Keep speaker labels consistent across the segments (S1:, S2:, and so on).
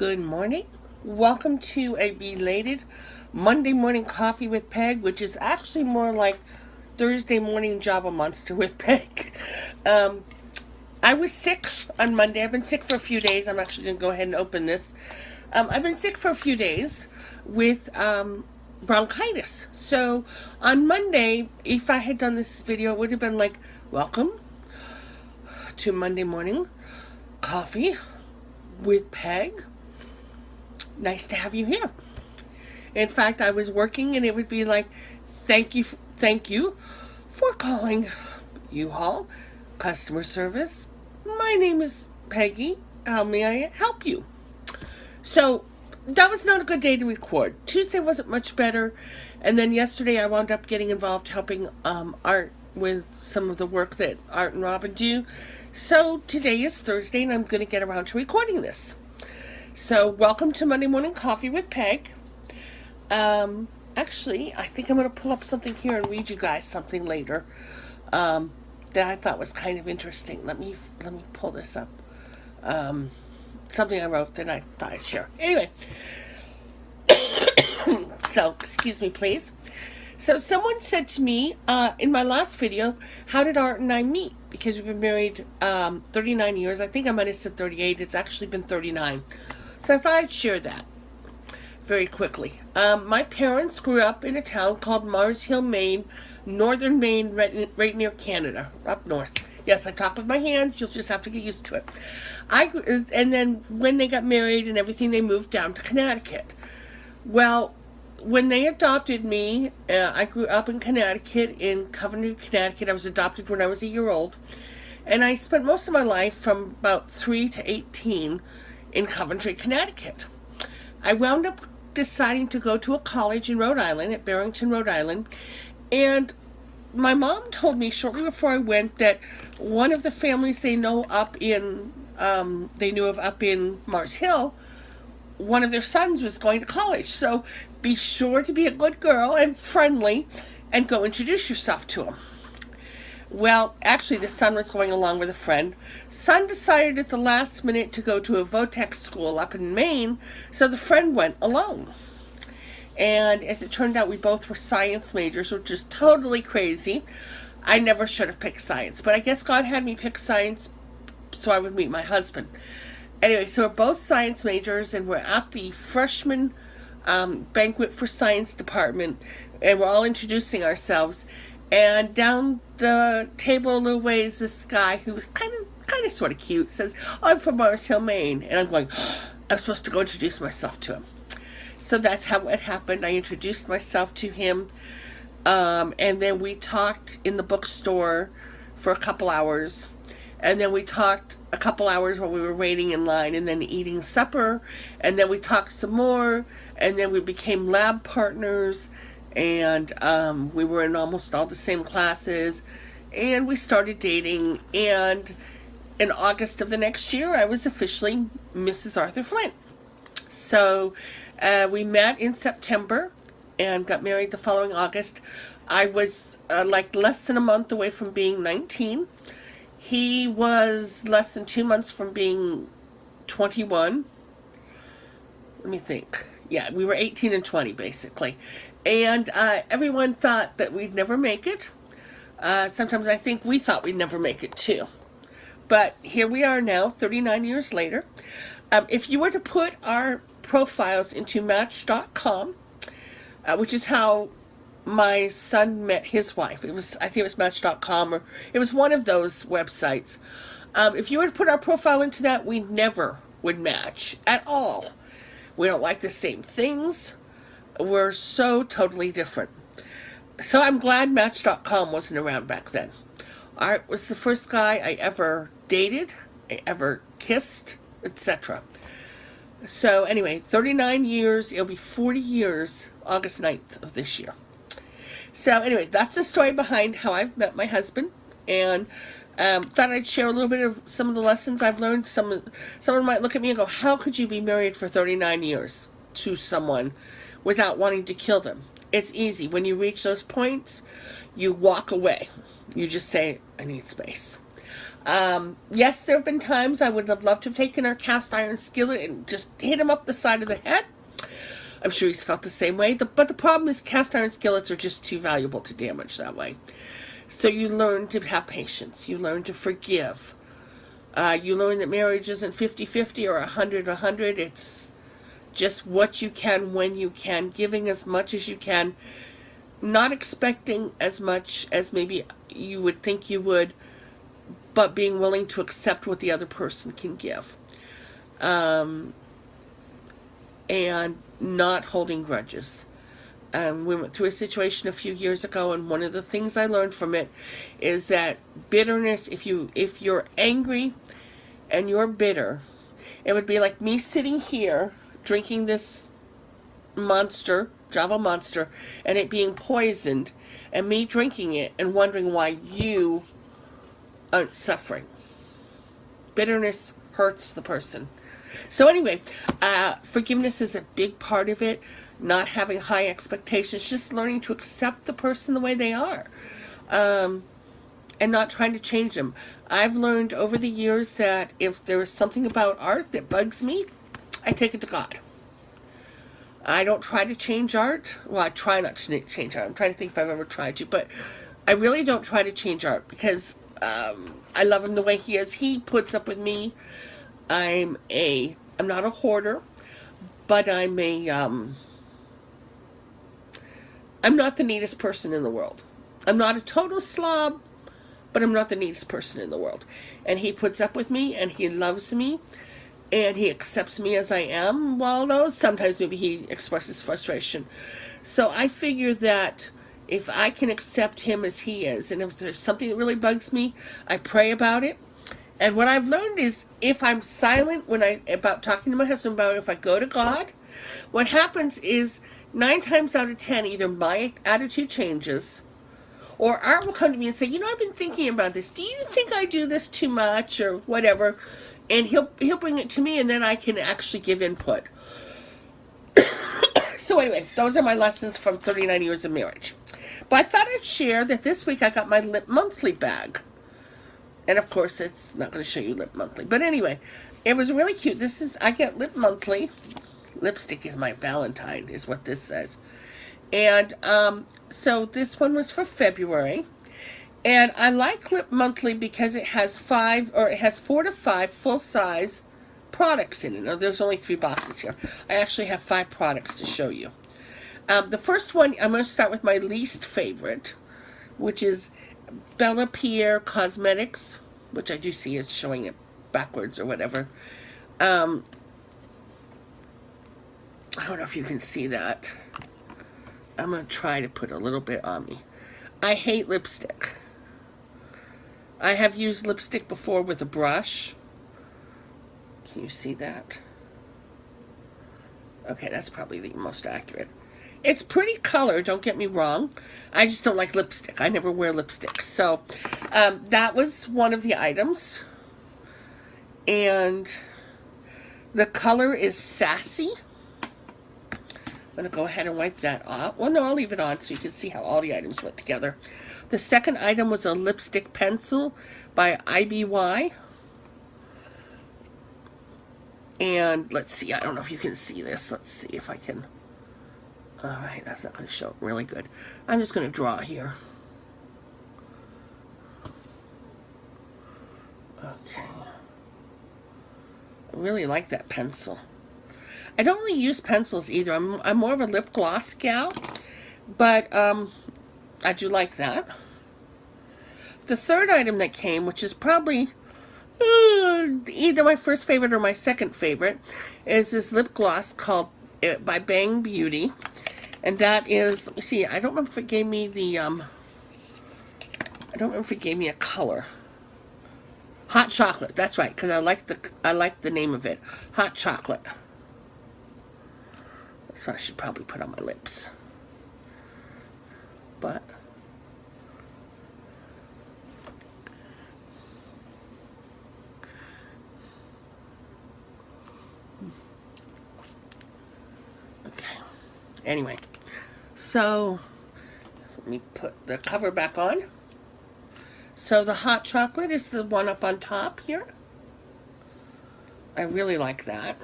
S1: Good morning. Welcome to a belated Monday morning coffee with Peg, which is actually more like Thursday morning Java Monster with Peg. I was sick on Monday. I've been sick for a few days. I'm actually going to go ahead and open this. I've been sick for a few days with bronchitis. So on Monday, if I had done this video, it would have been like, welcome to Monday morning coffee with Peg. Nice to have you here. In fact, I was working and it would be like, thank you for calling U-Haul customer service. My name is Peggy. How may I help you? So that was not a good day to record. Tuesday wasn't much better. And then yesterday I wound up getting involved helping Art with some of the work that Art and Robin do. So today is Thursday and I'm going to get around to recording this. So welcome to Monday Morning Coffee with Peg. Actually, I think I'm going to pull up something here and read you guys something later that I thought was kind of interesting. Let me pull this up. Something I wrote that I thought I'd share. Anyway, so excuse me, please. So someone said to me in my last video, how did Art and I meet? Because we've been married 39 years. I think I might have said 38. It's actually been 39. So I thought I'd share that very quickly. My parents grew up in a town called Mars Hill, Maine, northern Maine, right near Canada, up north. Yes, I talk with my hands. You'll just have to get used to it. And then when they got married and everything, they moved down to Connecticut. Well, when they adopted me, I grew up in Connecticut, in Coventry, Connecticut. I was adopted when I was a year old. And I spent most of my life from about 3 to 18 in Coventry, Connecticut. I wound up deciding to go to a college in Rhode Island, at Barrington, Rhode Island. And my mom told me shortly before I went that one of the families they knew of up in Mars Hill, one of their sons was going to college. So be sure to be a good girl and friendly and go introduce yourself to him. Well, actually the son was going along with a friend. Son decided at the last minute to go to a Votech school up in Maine, so the friend went alone. And as it turned out, we both were science majors, which is totally crazy. I never should have picked science, but I guess God had me pick science so I would meet my husband. Anyway, so we're both science majors, and we're at the freshman banquet for science department, and we're all introducing ourselves. And down the table a little ways, this guy who was kind of sort of cute says, "Oh, I'm from Mars Hill, Maine." And I'm going, I'm supposed to go introduce myself to him. So that's how it happened. I introduced myself to him, and then we talked in the bookstore for a couple hours. And then we talked a couple hours while we were waiting in line and then eating supper. And then we talked some more. And then we became lab partners. And we were in almost all the same classes. And we started dating. And in August of the next year, I was officially Mrs. Arthur Flint. So we met in September and got married the following August. I was like less than a month away from being 19. He was less than 2 months from being 21. Let me think. Yeah, we were 18 and 20, basically. And everyone thought that we'd never make it. Sometimes I think we thought we'd never make it, too. But here we are now, 39 years later. If you were to put our profiles into Match.com, which is how my son met his wife. I think it was Match.com, or it was one of those websites. If you were to put our profile into that, we never would match at all. We don't like the same things. We're so totally different. So I'm glad Match.com wasn't around back then. Art was the first guy I ever dated, I ever kissed, etc. So anyway, 39 years, it'll be 40 years, August 9th of this year. So anyway, that's the story behind how I've met my husband, and thought I'd share a little bit of some of the lessons I've learned. Someone might look at me and go, how could you be married for 39 years to someone without wanting to kill them? It's easy. When you reach those points, you walk away. You just say, I need space. Yes, there have been times I would have loved to have taken our cast iron skillet and just hit him up the side of the head. I'm sure he's felt the same way. But the problem is cast iron skillets are just too valuable to damage that way. So you learn to have patience. You learn to forgive. You learn that marriage isn't 50-50 or 100-100. It's just what you can when you can, giving as much as you can, not expecting as much as maybe you would think you would, but being willing to accept what the other person can give. And not holding grudges. We went through a situation a few years ago, and one of the things I learned from it is that bitterness, if you're angry and you're bitter, it would be like me sitting here drinking this monster, Java Monster, and it being poisoned, and me drinking it and wondering why you aren't suffering. Bitterness hurts the person. So anyway, forgiveness is a big part of it. Not having high expectations, just learning to accept the person the way they are, and not trying to change them. I've learned over the years that if there is something about art that bugs me, I take it to God. I don't try to change art. Well, I try not to change art. I'm trying to think if I've ever tried to, but I really don't try to change art because I love him the way he is. He puts up with me. I'm not a hoarder, but I'm not the neatest person in the world. I'm not a total slob, but I'm not the neatest person in the world. And he puts up with me, and he loves me, and he accepts me as I am. Well, though, sometimes maybe he expresses frustration. So I figure that if I can accept him as he is, and if there's something that really bugs me, I pray about it. And what I've learned is if I'm silent about talking to my husband about it, if I go to God, what happens is 9 times out of 10, either my attitude changes, or Art will come to me and say, I've been thinking about this. Do you think I do this too much or whatever? And he'll bring it to me, and then I can actually give input. So anyway, those are my lessons from 39 years of marriage. But I thought I'd share that this week I got my LipMonthly bag. And of course, it's not going to show you LipMonthly. But anyway, it was really cute. I get LipMonthly. Lipstick is my Valentine, is what this says. And so this one was for February. And I like LipMonthly because it has 4 to 5 full-size products in it. Now, there's only 3 boxes here. I actually have 5 products to show you. The first one, I'm going to start with my least favorite, which is Belated Cosmetics, which I do see it's showing it backwards or whatever. I don't know if you can see that. I'm going to try to put a little bit on me. I hate lipstick. I have used lipstick before with a brush. Can you see that? Okay, that's probably the most accurate. It's pretty color, don't get me wrong. I just don't like lipstick. I never wear lipstick. So, that was one of the items. And the color is Sassy. I'm going to go ahead and wipe that off. Well, no, I'll leave it on so you can see how all the items went together. The second item was a lipstick pencil by IBY. And let's see, I don't know if you can see this. Let's see if I can. Alright, that's not going to show really good. I'm just going to draw here. Okay. I really like that pencil. I don't really use pencils either. I'm more of a lip gloss gal. But, I do like that. The third item that came, which is probably either my first favorite or my second favorite, is this lip gloss called by Bang Beauty. And that is, let me see, I don't remember if it gave me the, I don't remember if it gave me a color. Hot Chocolate, that's right, because I like the name of it. Hot Chocolate. That's what I should probably put on my lips. But okay. Anyway, so let me put the cover back on. So the hot chocolate is the one up on top here. I really like that.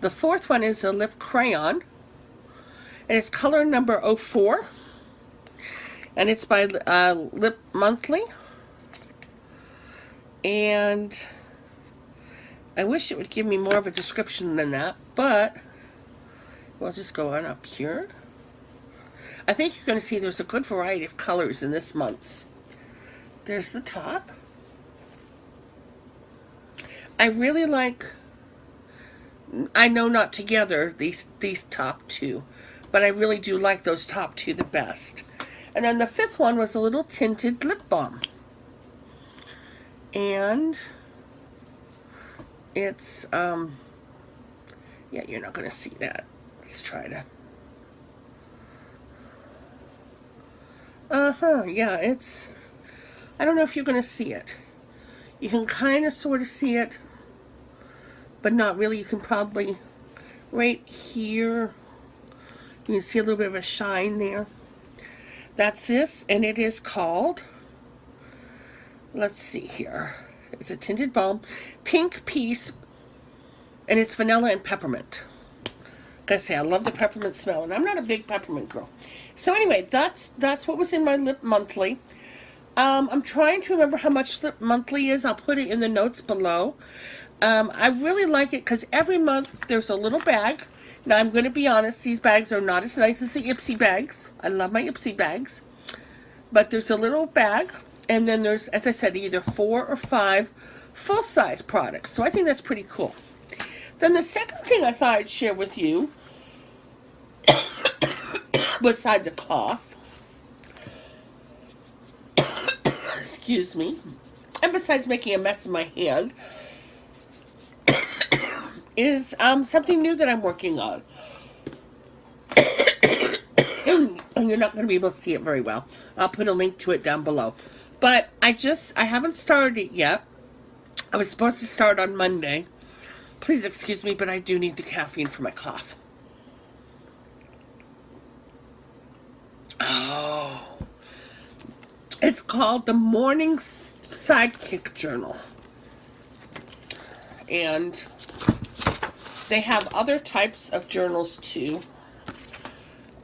S1: The fourth one is a lip crayon, and it's color number 04, and it's by LipMonthly. And I wish it would give me more of a description than that, but we'll just go on up here. I think you're going to see there's a good variety of colors in this month's. There's the top. I really like, I know not together, these top two, but I really do like those top two the best. And then the fifth one was a little tinted lip balm. And it's, yeah, you're not going to see that. Let's try to. Yeah, it's, I don't know if you're going to see it. You can kind of sort of see it, but not really. You can probably, right here, you can see a little bit of a shine there. That's this, and it is called, let's see here. It's a tinted balm, Pink Peace, and it's vanilla and peppermint. Like I say, I love the peppermint smell, and I'm not a big peppermint girl. So anyway, that's what was in my LipMonthly. I'm trying to remember how much LipMonthly is. I'll put it in the notes below. I really like it because every month there's a little bag. Now, I'm going to be honest, these bags are not as nice as the Ipsy bags. I love my Ipsy bags. But there's a little bag, and then there's, as I said, either 4 or 5 full-size products. So I think that's pretty cool. Then the second thing I thought I'd share with you, besides a cough, excuse me, and besides making a mess in my hand, is something new that I'm working on. And you're not going to be able to see it very well. I'll put a link to it down below. But I haven't started it yet. I was supposed to start on Monday. Please excuse me, but I do need the caffeine for my cough. Oh. It's called the Morning Sidekick Journal. And they have other types of journals too.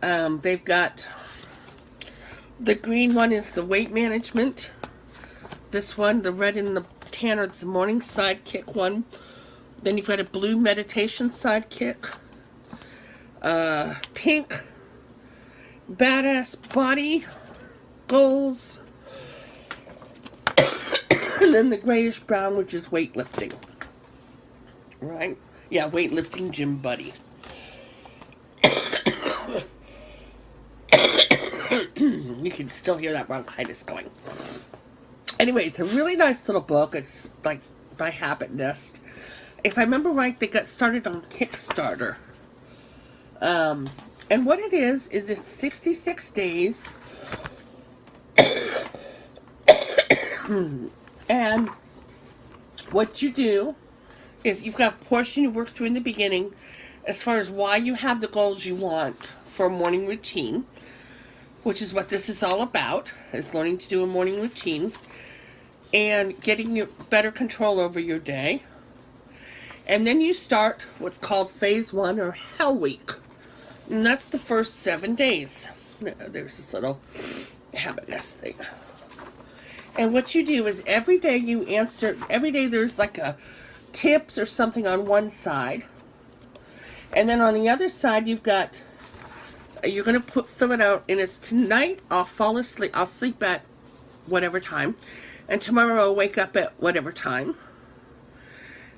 S1: They've got, the green one is the weight management. This one, the red and the tan, is the morning sidekick one. Then you've got a blue meditation sidekick. Pink, badass body goals. And then the grayish brown, which is weightlifting. Right? Yeah, weightlifting gym buddy. You can still hear that bronchitis going. Anyway, it's a really nice little book. It's like by Habit Nest. If I remember right, they got started on Kickstarter. And what it is it's 66 days. And what you do is you've got a portion you work through in the beginning as far as why you have the goals you want for a morning routine, which is what this is all about, is learning to do a morning routine and getting your better control over your day. And then you start what's called phase 1 or Hell Week. And that's the first 7 days. There's this little Habit Nest thing. And what you do is every day you answer, every day there's like a tips or something on one side. And then on the other side you've got, you're going to fill it out, and it's tonight I'll fall asleep, I'll sleep at whatever time, and tomorrow I'll wake up at whatever time.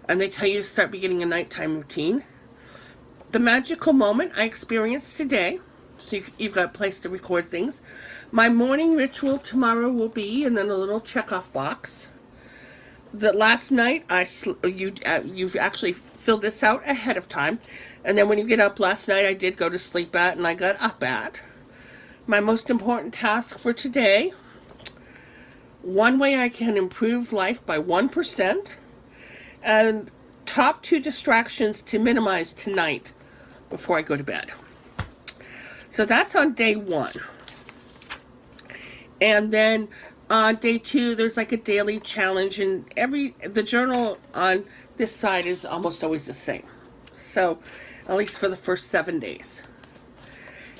S1: And they tell you to start beginning a nighttime routine. The magical moment I experienced today, so you've got a place to record things. My morning ritual tomorrow will be, and then a little check-off box. That last night, you've actually filled this out ahead of time. And then when you get up last night, I did go to sleep at, and I got up at. My most important task for today, one way I can improve life by 1%, and top 2 distractions to minimize tonight before I go to bed. So that's on day 1. And then Day 2, there's like a daily challenge, and the journal on this side is almost always the same. So, at least for the first 7 days.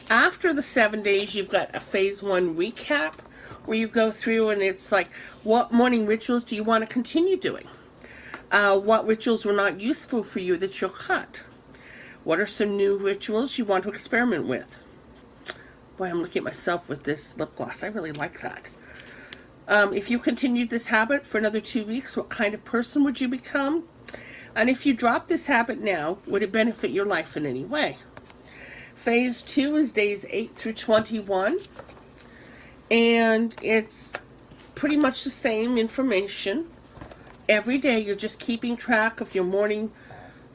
S1: After the 7 days, you've got a phase 1 recap where you go through and it's like, what morning rituals do you want to continue doing? What rituals were not useful for you that you'll cut? What are some new rituals you want to experiment with? Boy, I'm looking at myself with this lip gloss. I really like that. If you continued this habit for another 2 weeks, what kind of person would you become? And if you drop this habit now, would it benefit your life in any way? Phase 2 is days 8 through 21. And it's pretty much the same information. Every day you're just keeping track of your morning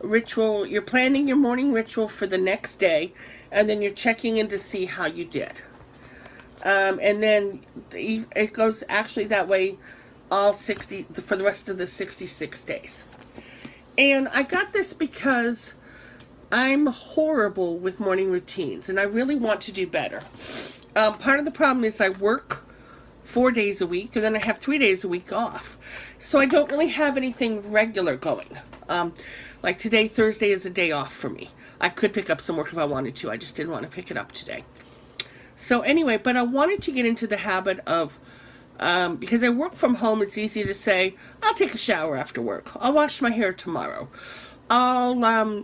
S1: ritual. You're planning your morning ritual for the next day. And then you're checking in to see how you did. And then it goes actually that way for the rest of the 66 days. And I got this because I'm horrible with morning routines, and I really want to do better. Part of the problem is I work 4 days a week, and then I have 3 days a week off. So I don't really have anything regular going. Like today, Thursday, is a day off for me. I could pick up some work if I wanted to. I just didn't want to pick it up today. So anyway, but I wanted to get into the habit of, because I work from home, it's easy to say, I'll take a shower after work. I'll wash my hair tomorrow. I'll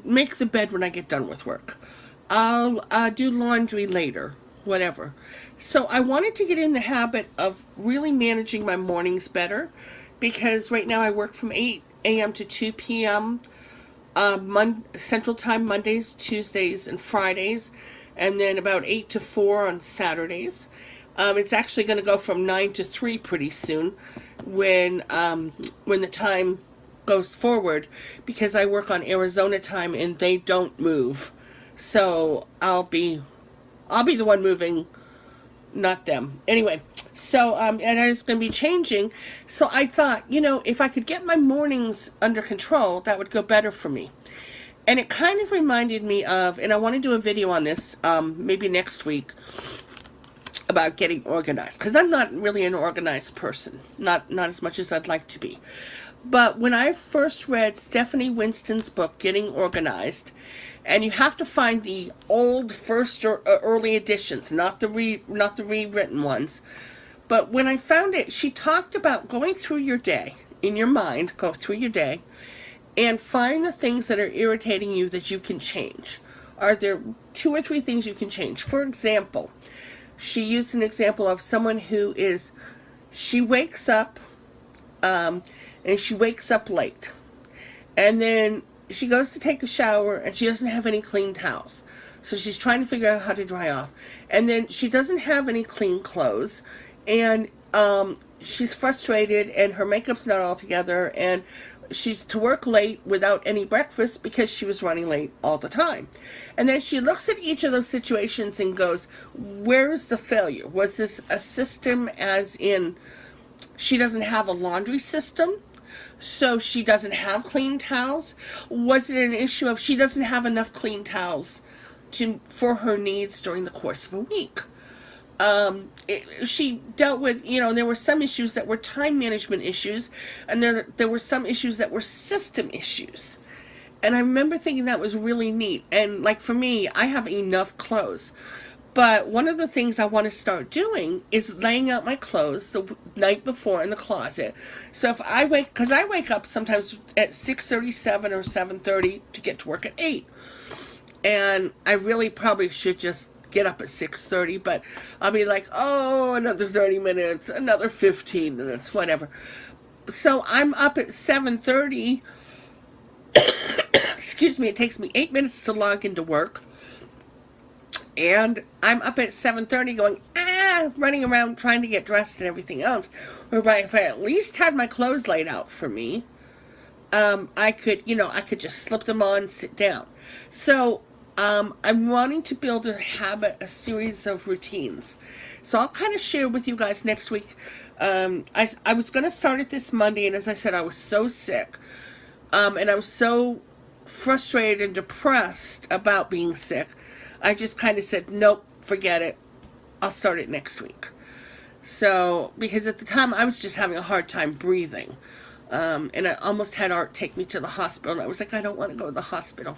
S1: make the bed when I get done with work. I'll do laundry later, whatever. So I wanted to get in the habit of really managing my mornings better, because right now I work from 8 a.m. to 2 p.m. Central Time, Mondays, Tuesdays, and Fridays, and then about 8 to 4 on Saturdays. It's actually going to go from 9 to 3 pretty soon when the time goes forward, because I work on Arizona time and they don't move. So I'll be the one moving, not them. Anyway, so and it's going to be changing. So I thought, if I could get my mornings under control, that would go better for me. And it kind of reminded me of, and I want to do a video on this maybe next week, about getting organized, because I'm not really an organized person, not as much as I'd like to be. But when I first read Stephanie Winston's book, Getting Organized, and you have to find the old first or early editions, not the rewritten ones. But when I found it, she talked about going through your day, in your mind, go through your day, and find the things that are irritating you that you can change. Are there 2 or 3 things you can change? For example, she used an example of someone who she wakes up, and she wakes up late. And then she goes to take a shower, and she doesn't have any clean towels. So she's trying to figure out how to dry off. And then she doesn't have any clean clothes. And she's frustrated, and her makeup's not all together, and she's to work late without any breakfast because she was running late all the time. And then she looks at each of those situations and goes, where's the failure? Was this a system, as in she doesn't have a laundry system, so she doesn't have clean towels? Was it an issue of she doesn't have enough clean towels for her needs during the course of a week? She dealt with, there were some issues that were time management issues, and there were some issues that were system issues. And I remember thinking that was really neat. And like for me, I have enough clothes. But one of the things I want to start doing is laying out my clothes the night before in the closet. So if because I wake up sometimes at 6:37 or 7:30 to get to work at 8. And I really probably should just get up at 6:30, but I'll be like, oh, another 30 minutes, another 15 minutes, whatever. So I'm up at 7:30. Excuse me, it takes me 8 minutes to log into work. And I'm up at 7:30 going, running around trying to get dressed and everything else. Whereby if I at least had my clothes laid out for me, I could just slip them on, sit down. So I'm wanting to build a series of routines. So I'll kind of share with you guys next week. I was going to start it this Monday, and as I said, I was so sick. And I was so frustrated and depressed about being sick. I just kind of said, nope, forget it. I'll start it next week. So, because at the time I was just having a hard time breathing. And I almost had Art take me to the hospital, and I was like, I don't want to go to the hospital.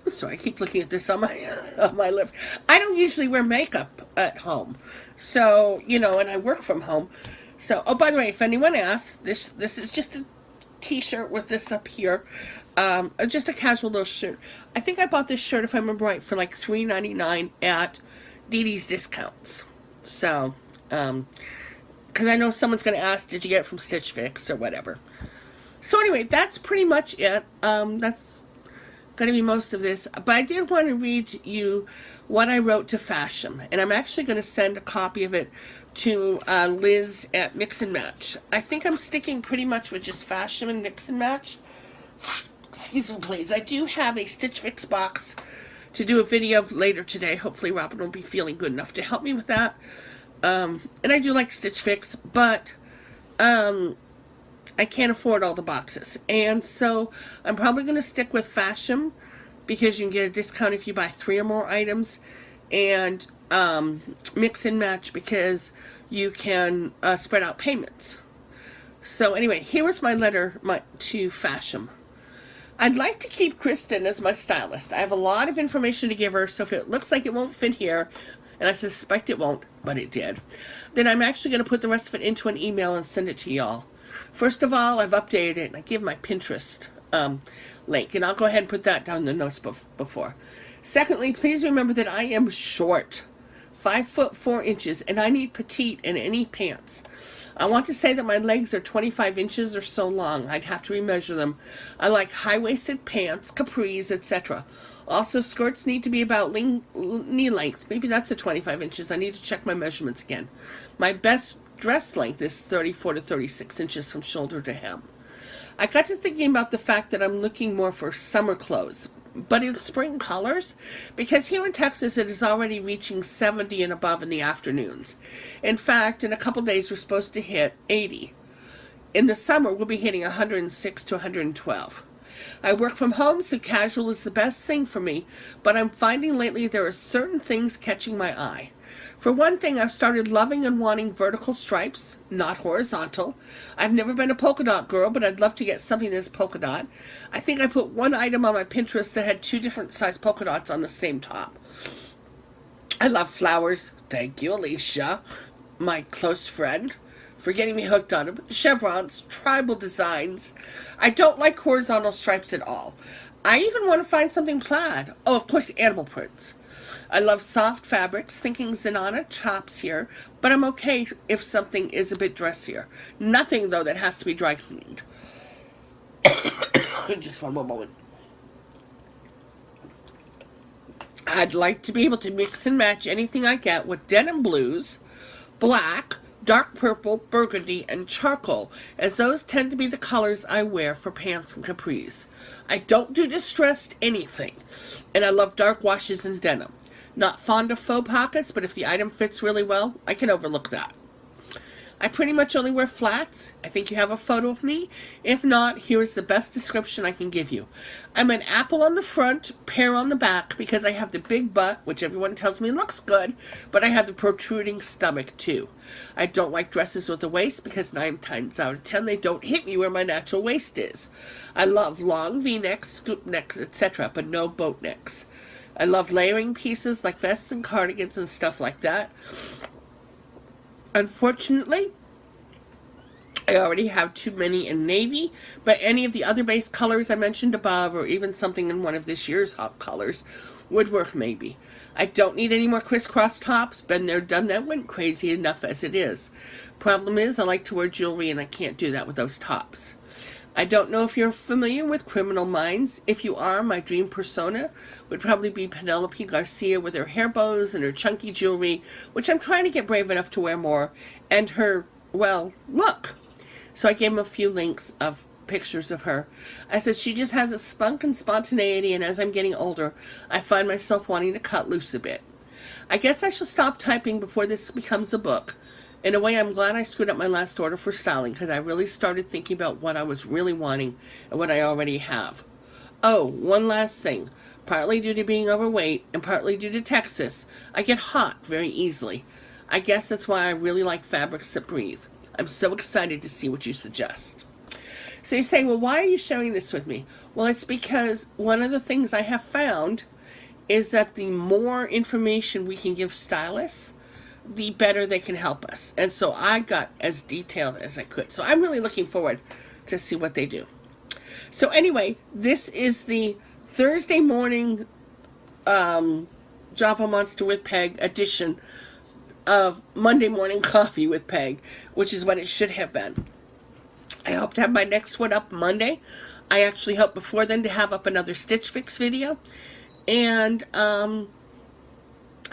S1: So I keep looking at this on my lips. I don't usually wear makeup at home, so and I work from home. So, oh, by the way, if anyone asks, this is just a T-shirt with this up here, just a casual little shirt. I think I bought this shirt, if I remember right, for like $3.99 at Dee Dee's Discounts. So, because I know someone's going to ask, did you get it from Stitch Fix or whatever? So anyway, that's pretty much it. That's going to be most of this. But I did want to read you what I wrote to Fashion. And I'm actually going to send a copy of it to Liz at Mix and Match. I think I'm sticking pretty much with just Fashion and Mix and Match. Excuse me, please. I do have a Stitch Fix box to do a video of later today. Hopefully Robin will be feeling good enough to help me with that. And I do like Stitch Fix, but I can't afford all the boxes. And so I'm probably going to stick with Fashion because you can get a discount if you buy 3 or more items. And Mix and Match because you can spread out payments. So anyway, here was my letter to Fashion. I'd like to keep Kristen as my stylist. I have a lot of information to give her, so if it looks like it won't fit here, and I suspect it won't, but it did, then I'm actually going to put the rest of it into an email and send it to y'all. First of all, I've updated it, and I give my Pinterest link, and I'll go ahead and put that down in the notes before. Secondly, please remember that I am short, 5 foot 4 inches, and I need petite in any pants. I want to say that my legs are 25 inches or so long. I'd have to remeasure them. I like high-waisted pants, capris, etc. Also, skirts need to be about knee length. Maybe that's at 25 inches. I need to check my measurements again. My best dress length is 34 to 36 inches from shoulder to hem. I got to thinking about the fact that I'm looking more for summer clothes, but in spring colors, because here in Texas it is already reaching 70 and above in the afternoons. In fact, in a couple days we're supposed to hit 80. In the summer we'll be hitting 106 to 112. I work from home, so casual is the best thing for me, but I'm finding lately there are certain things catching my eye. For one thing, I've started loving and wanting vertical stripes, not horizontal. I've never been a polka dot girl, but I'd love to get something that's polka dot. I think I put one item on my Pinterest that had 2 different size polka dots on the same top. I love flowers. Thank you, Alicia, my close friend, for getting me hooked on them. Chevrons, tribal designs. I don't like horizontal stripes at all. I even want to find something plaid. Oh, of course, animal prints. I love soft fabrics, thinking Zenana chops here, but I'm okay if something is a bit dressier. Nothing, though, that has to be dry cleaned. Just one more moment. I'd like to be able to mix and match anything I get with denim blues, black, dark purple, burgundy, and charcoal, as those tend to be the colors I wear for pants and capris. I don't do distressed anything, and I love dark washes and denim. Not fond of faux pockets, but if the item fits really well, I can overlook that. I pretty much only wear flats. I think you have a photo of me. If not, here is the best description I can give you. I'm an apple on the front, pear on the back, because I have the big butt, which everyone tells me looks good, but I have the protruding stomach too. I don't like dresses with a waist because 9 times out of 10 they don't hit me where my natural waist is. I love long V-necks, scoop necks, etc., but no boat necks. I love layering pieces like vests and cardigans and stuff like that. Unfortunately, I already have too many in navy, but any of the other base colors I mentioned above, or even something in one of this year's hot colors, would work maybe. I don't need any more crisscross tops. Been there, done that, went crazy enough as it is. Problem is, I like to wear jewelry and I can't do that with those tops. I don't know if you're familiar with Criminal Minds. If you are, my dream persona would probably be Penelope Garcia with her hair bows and her chunky jewelry, which I'm trying to get brave enough to wear more, and her, well, look. So I gave him a few links of pictures of her. I said she just has a spunk and spontaneity, and as I'm getting older, I find myself wanting to cut loose a bit. I guess I shall stop typing before this becomes a book. In a way, I'm glad I screwed up my last order for styling, because I really started thinking about what I was really wanting and what I already have. Oh, one last thing. Partly due to being overweight and partly due to Texas, I get hot very easily. I guess that's why I really like fabrics that breathe. I'm so excited to see what you suggest. So you say, well, why are you sharing this with me? Well, it's because one of the things I have found is that the more information we can give stylists, the better they can help us. And so I got as detailed as I could. So I'm really looking forward to see what they do. So anyway, this is the Thursday morning Java Monster with Peg edition of Monday Morning Coffee with Peg, which is what it should have been. I hope to have my next one up Monday. I actually hope before then to have up another Stitch Fix video. And I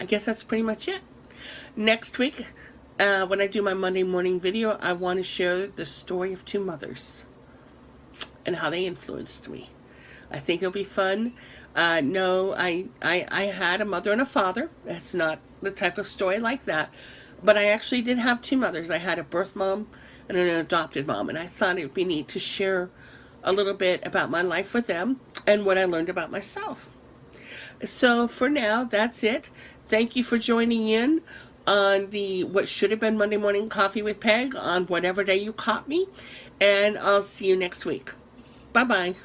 S1: guess that's pretty much it. Next week, when I do my Monday morning video, I want to share the story of two mothers and how they influenced me. I think it'll be fun. No, I had a mother and a father. That's not the type of story like that. But I actually did have two mothers. I had a birth mom and an adopted mom. And I thought it would be neat to share a little bit about my life with them and what I learned about myself. So for now, that's it. Thank you for joining in on the what should have been Monday Morning Coffee with Peg on whatever day you caught me. And I'll see you next week. Bye-bye.